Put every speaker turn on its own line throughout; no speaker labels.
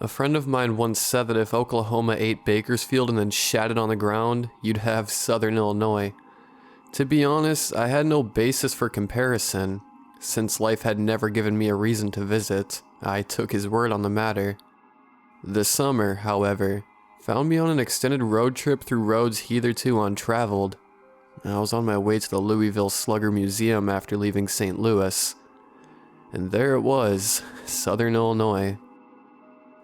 A friend of mine once said that if Oklahoma ate Bakersfield and then shat it on the ground, you'd have Southern Illinois. To be honest, I had no basis for comparison. Since life had never given me a reason to visit, I took his word on the matter. The summer, however, found me on an extended road trip through roads hitherto untraveled. I was on my way to the Louisville Slugger Museum after leaving St. Louis. And there it was, Southern Illinois.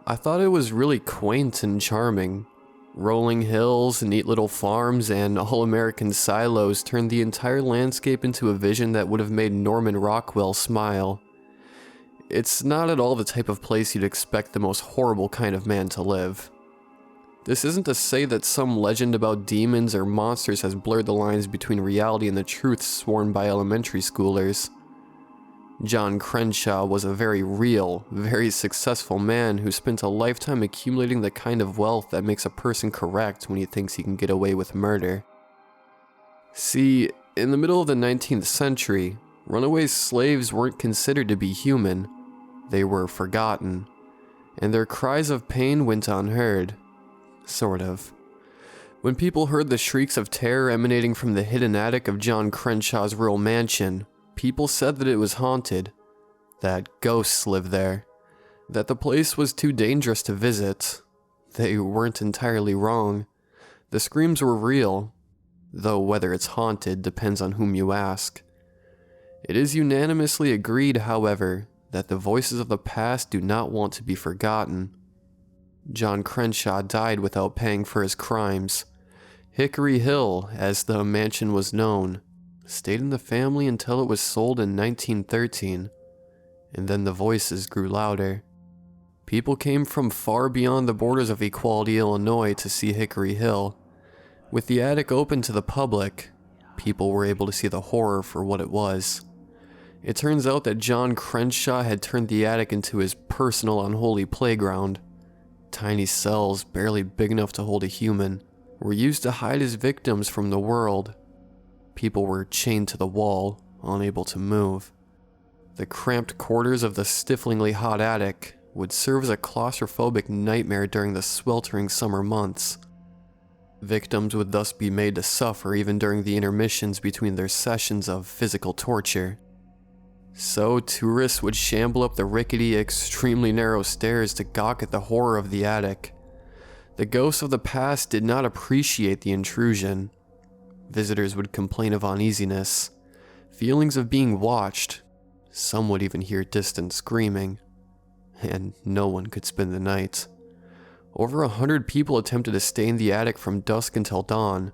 I thought it was really quaint and charming. Rolling hills, neat little farms, and all-American silos turned the entire landscape into a vision that would have made Norman Rockwell smile. It's not at all the type of place you'd expect the most horrible kind of man to live. This isn't to say that some legend about demons or monsters has blurred the lines between reality and the truths sworn by elementary schoolers. John Crenshaw was a very real, very successful man who spent a lifetime accumulating the kind of wealth that makes a person correct when he thinks he can get away with murder. See, in the middle of the 19th century, runaway slaves weren't considered to be human. They were forgotten, and their cries of pain went unheard. Sort of. When people heard the shrieks of terror emanating from the hidden attic of John Crenshaw's rural mansion, people said that it was haunted, that ghosts lived there, that the place was too dangerous to visit. They weren't entirely wrong. The screams were real, though whether it's haunted depends on whom you ask. It is unanimously agreed, however, that the voices of the past do not want to be forgotten. John Crenshaw died without paying for his crimes. Hickory Hill, as the mansion was known, stayed in the family until it was sold in 1913, and then the voices grew louder. People came from far beyond the borders of Equality, Illinois to see Hickory Hill. With the attic open to the public, people were able to see the horror for what it was. It turns out that John Crenshaw had turned the attic into his personal unholy playground. Tiny cells, barely big enough to hold a human, were used to hide his victims from the world. People were chained to the wall, unable to move. The cramped quarters of the stiflingly hot attic would serve as a claustrophobic nightmare during the sweltering summer months. Victims would thus be made to suffer even during the intermissions between their sessions of physical torture. So tourists would shamble up the rickety, extremely narrow stairs to gawk at the horror of the attic. The ghosts of the past did not appreciate the intrusion. Visitors would complain of uneasiness, feelings of being watched. Some would even hear distant screaming, and no one could spend the night. Over 100 people attempted to stay in the attic from dusk until dawn,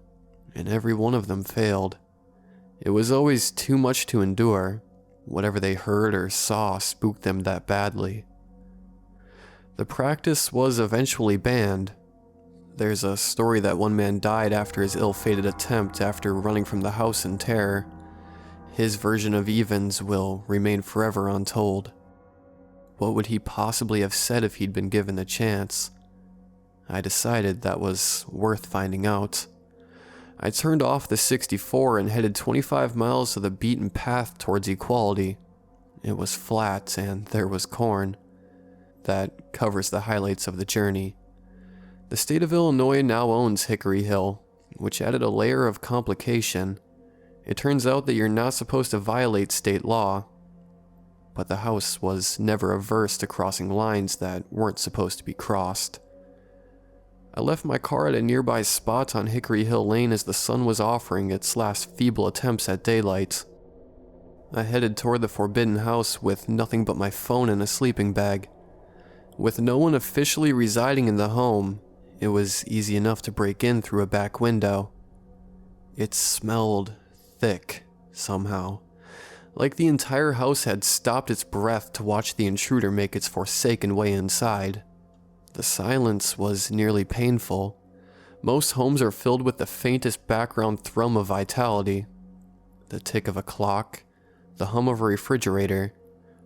and every one of them failed. It was always too much to endure. Whatever they heard or saw spooked them that badly. The practice was eventually banned. There's a story that one man died after his ill-fated attempt after running from the house in terror. His version of events will remain forever untold. What would he possibly have said if he'd been given the chance? I decided that was worth finding out. I turned off the 64 and headed 25 miles to the beaten path towards Equality. It was flat and there was corn. That covers the highlights of the journey. The state of Illinois now owns Hickory Hill, which added a layer of complication. It turns out that you're not supposed to violate state law, but the house was never averse to crossing lines that weren't supposed to be crossed. I left my car at a nearby spot on Hickory Hill Lane as the sun was offering its last feeble attempts at daylight. I headed toward the forbidden house with nothing but my phone and a sleeping bag. With no one officially residing in the home, it was easy enough to break in through a back window. It smelled thick, somehow, like the entire house had stopped its breath to watch the intruder make its forsaken way inside. The silence was nearly painful. Most homes are filled with the faintest background thrum of vitality. The tick of a clock, the hum of a refrigerator,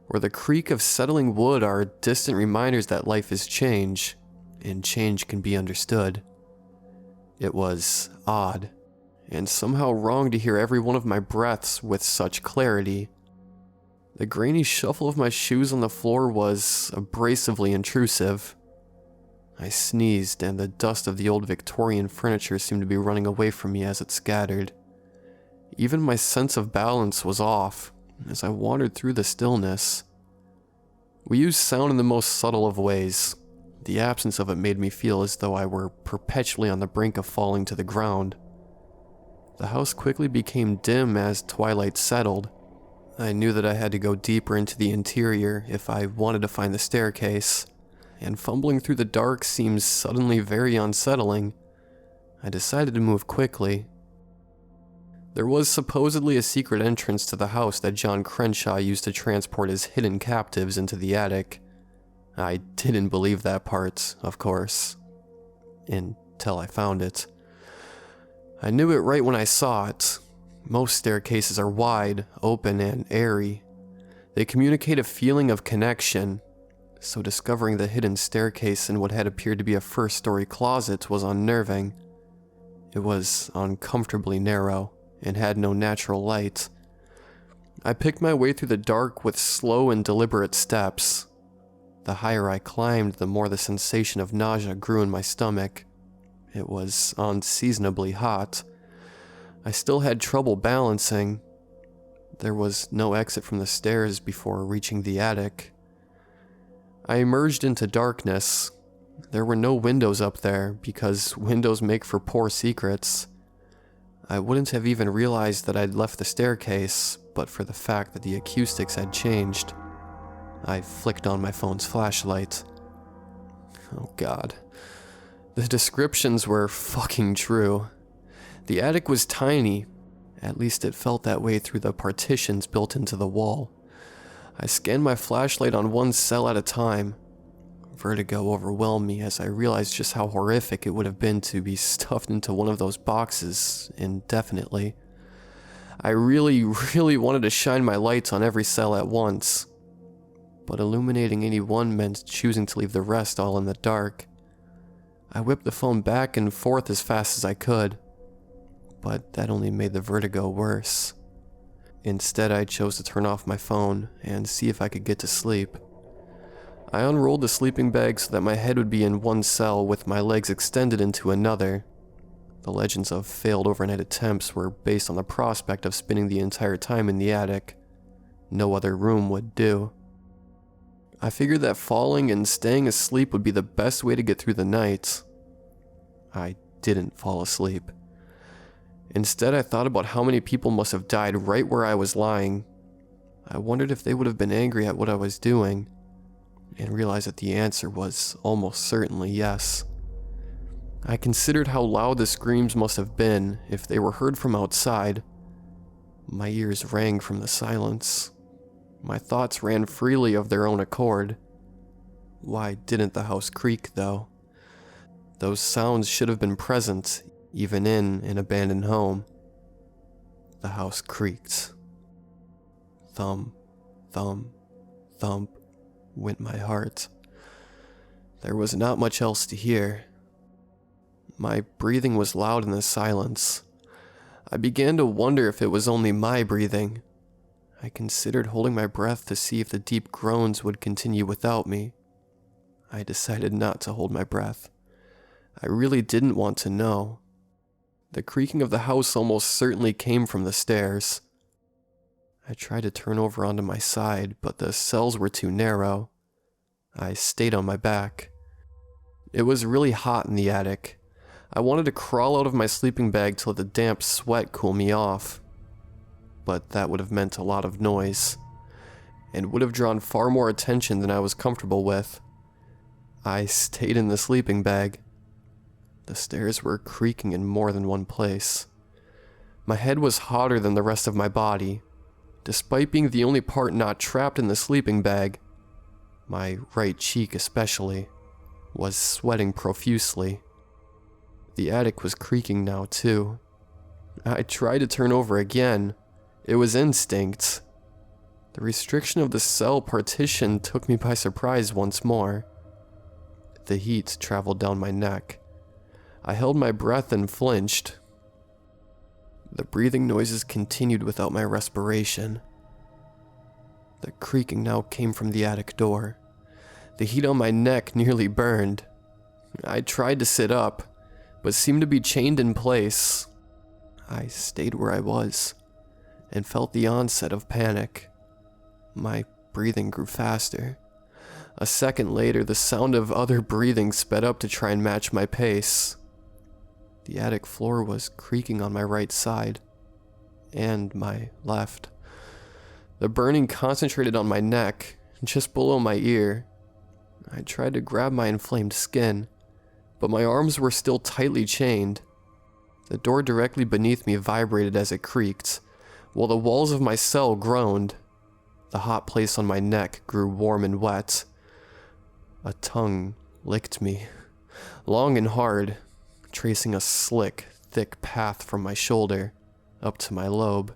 or the creak of settling wood are distant reminders that life is change, and change can be understood. It was odd, and somehow wrong to hear every one of my breaths with such clarity. The grainy shuffle of my shoes on the floor was abrasively intrusive. I sneezed, and the dust of the old Victorian furniture seemed to be running away from me as it scattered. Even my sense of balance was off as I wandered through the stillness. We use sound in the most subtle of ways. The absence of it made me feel as though I were perpetually on the brink of falling to the ground. The house quickly became dim as twilight settled. I knew that I had to go deeper into the interior if I wanted to find the staircase, and fumbling through the dark seemed suddenly very unsettling. I decided to move quickly. There was supposedly a secret entrance to the house that John Crenshaw used to transport his hidden captives into the attic. I didn't believe that part, of course, until I found it. I knew it right when I saw it. Most staircases are wide, open, and airy. They communicate a feeling of connection, so discovering the hidden staircase in what had appeared to be a first-story closet was unnerving. It was uncomfortably narrow and had no natural light. I picked my way through the dark with slow and deliberate steps. The higher I climbed, the more the sensation of nausea grew in my stomach. It was unseasonably hot. I still had trouble balancing. There was no exit from the stairs before reaching the attic. I emerged into darkness. There were no windows up there because windows make for poor secrets. I wouldn't have even realized that I'd left the staircase, but for the fact that the acoustics had changed. I flicked on my phone's flashlight. Oh God. The descriptions were fucking true. The attic was tiny. At least it felt that way through the partitions built into the wall. I scanned my flashlight on one cell at a time. Vertigo overwhelmed me as I realized just how horrific it would have been to be stuffed into one of those boxes indefinitely. I really wanted to shine my lights on every cell at once. But illuminating any one meant choosing to leave the rest all in the dark. I whipped the phone back and forth as fast as I could, but that only made the vertigo worse. Instead, I chose to turn off my phone and see if I could get to sleep. I unrolled the sleeping bag so that my head would be in one cell with my legs extended into another. The legends of failed overnight attempts were based on the prospect of spending the entire time in the attic. No other room would do. I figured that falling and staying asleep would be the best way to get through the night. I didn't fall asleep. Instead, I thought about how many people must have died right where I was lying. I wondered if they would have been angry at what I was doing, and realized that the answer was almost certainly yes. I considered how loud the screams must have been if they were heard from outside. My ears rang from the silence. My thoughts ran freely of their own accord. Why didn't the house creak, though? Those sounds should have been present, even in an abandoned home. The house creaked. Thump, thump, thump went my heart. There was not much else to hear. My breathing was loud in the silence. I began to wonder if it was only my breathing. I considered holding my breath to see if the deep groans would continue without me. I decided not to hold my breath. I really didn't want to know. The creaking of the house almost certainly came from the stairs. I tried to turn over onto my side, but the cells were too narrow. I stayed on my back. It was really hot in the attic. I wanted to crawl out of my sleeping bag to let the damp sweat cool me off. But that would have meant a lot of noise, and would have drawn far more attention than I was comfortable with. I stayed in the sleeping bag. The stairs were creaking in more than one place. My head was hotter than the rest of my body. Despite being the only part not trapped in the sleeping bag, my right cheek especially was sweating profusely. The attic was creaking now too. I tried to turn over again. It was instinct. The restriction of the cell partition took me by surprise once more. The heat traveled down my neck. I held my breath and flinched. The breathing noises continued without my respiration. The creaking now came from the attic door. The heat on my neck nearly burned. I tried to sit up, but seemed to be chained in place. I stayed where I was and felt the onset of panic. My breathing grew faster. A second later, the sound of other breathing sped up to try and match my pace. The attic floor was creaking on my right side and my left. The burning concentrated on my neck, just below my ear. I tried to grab my inflamed skin, but my arms were still tightly chained. The door directly beneath me vibrated as it creaked, while the walls of my cell groaned. The hot place on my neck grew warm and wet. A tongue licked me, long and hard, tracing a slick, thick path from my shoulder up to my lobe,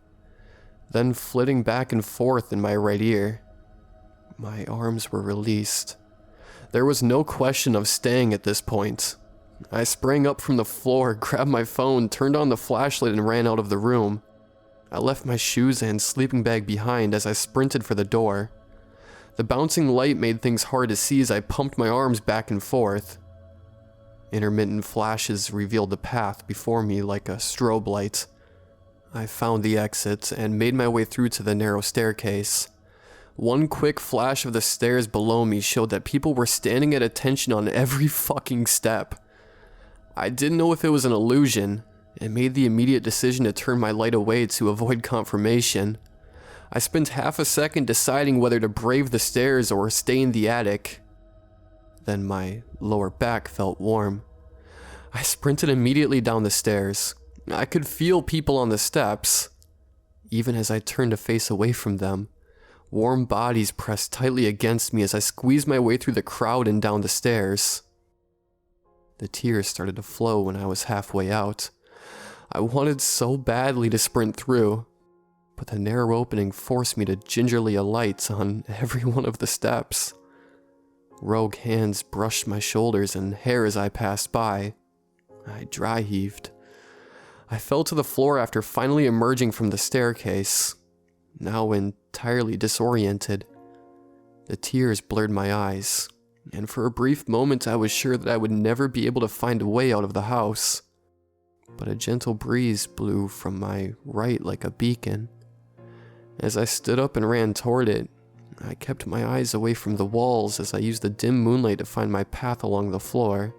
then flitting back and forth in my right ear. My arms were released. There was no question of staying at this point. I sprang up from the floor, grabbed my phone, turned on the flashlight, and ran out of the room. I left my shoes and sleeping bag behind as I sprinted for the door. The bouncing light made things hard to see as I pumped my arms back and forth. Intermittent flashes revealed the path before me like a strobe light. I found the exit and made my way through to the narrow staircase. One quick flash of the stairs below me showed that people were standing at attention on every fucking step. I didn't know if it was an illusion, and made the immediate decision to turn my light away to avoid confirmation. I spent half a second deciding whether to brave the stairs or stay in the attic. Then my lower back felt warm. I sprinted immediately down the stairs. I could feel people on the steps. Even as I turned to face away from them, warm bodies pressed tightly against me as I squeezed my way through the crowd and down the stairs. The tears started to flow when I was halfway out. I wanted so badly to sprint through, but the narrow opening forced me to gingerly alight on every one of the steps. Rogue hands brushed my shoulders and hair as I passed by. I dry heaved. I fell to the floor after finally emerging from the staircase, now entirely disoriented. The tears blurred my eyes, and for a brief moment I was sure that I would never be able to find a way out of the house. But a gentle breeze blew from my right like a beacon. As I stood up and ran toward it, I kept my eyes away from the walls as I used the dim moonlight to find my path along the floor.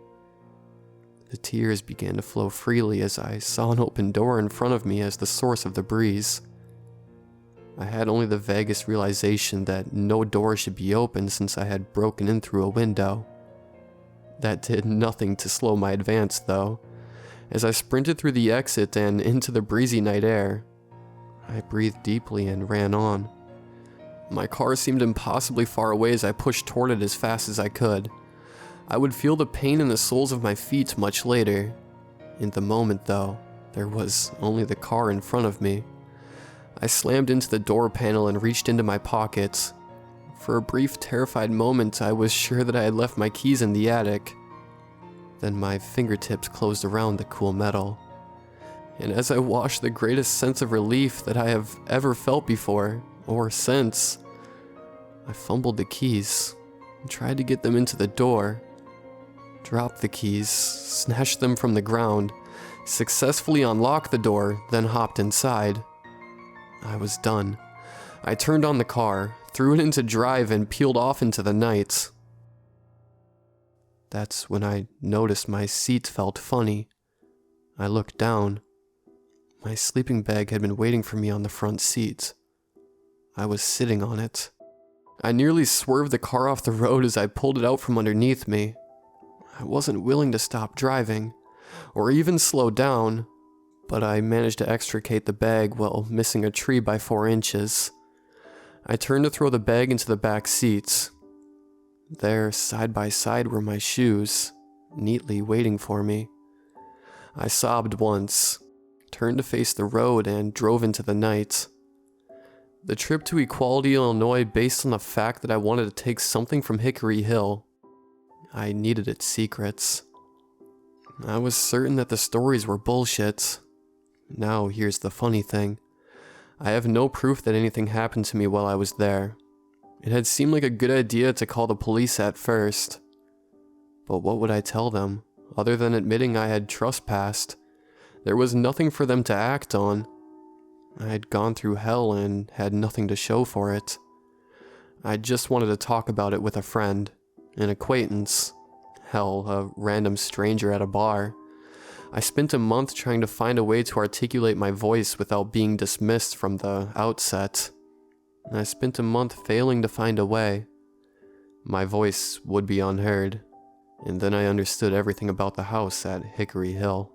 The tears began to flow freely as I saw an open door in front of me as the source of the breeze. I had only the vaguest realization that no door should be open since I had broken in through a window. That did nothing to slow my advance, though. As I sprinted through the exit and into the breezy night air, I breathed deeply and ran on. My car seemed impossibly far away as I pushed toward it as fast as I could. I would feel the pain in the soles of my feet much later. In the moment, though, there was only the car in front of me. I slammed into the door panel and reached into my pockets. For a brief, terrified moment, I was sure that I had left my keys in the attic. Then my fingertips closed around the cool metal. And as I watched the greatest sense of relief that I have ever felt before, or since, I fumbled the keys and tried to get them into the door. Dropped the keys, snatched them from the ground, successfully unlocked the door, then hopped inside. I was done. I turned on the car, threw it into drive, and peeled off into the night. That's when I noticed my seat felt funny. I looked down. My sleeping bag had been waiting for me on the front seat. I was sitting on it. I nearly swerved the car off the road as I pulled it out from underneath me. I wasn't willing to stop driving, or even slow down, but I managed to extricate the bag while missing a tree by 4 inches. I turned to throw the bag into the back seat. There, side by side, were my shoes, neatly waiting for me. I sobbed once, turned to face the road, and drove into the night. The trip to Equality, Illinois, based on the fact that I wanted to take something from Hickory Hill. I needed its secrets. I was certain that the stories were bullshit. Now, here's the funny thing. I have no proof that anything happened to me while I was there. It had seemed like a good idea to call the police at first. But what would I tell them, other than admitting I had trespassed? There was nothing for them to act on. I had gone through hell and had nothing to show for it. I just wanted to talk about it with a friend, an acquaintance, hell, a random stranger at a bar. I spent a month trying to find a way to articulate my voice without being dismissed from the outset. I spent a month failing to find a way. My voice would be unheard, and then I understood everything about the house at Hickory Hill.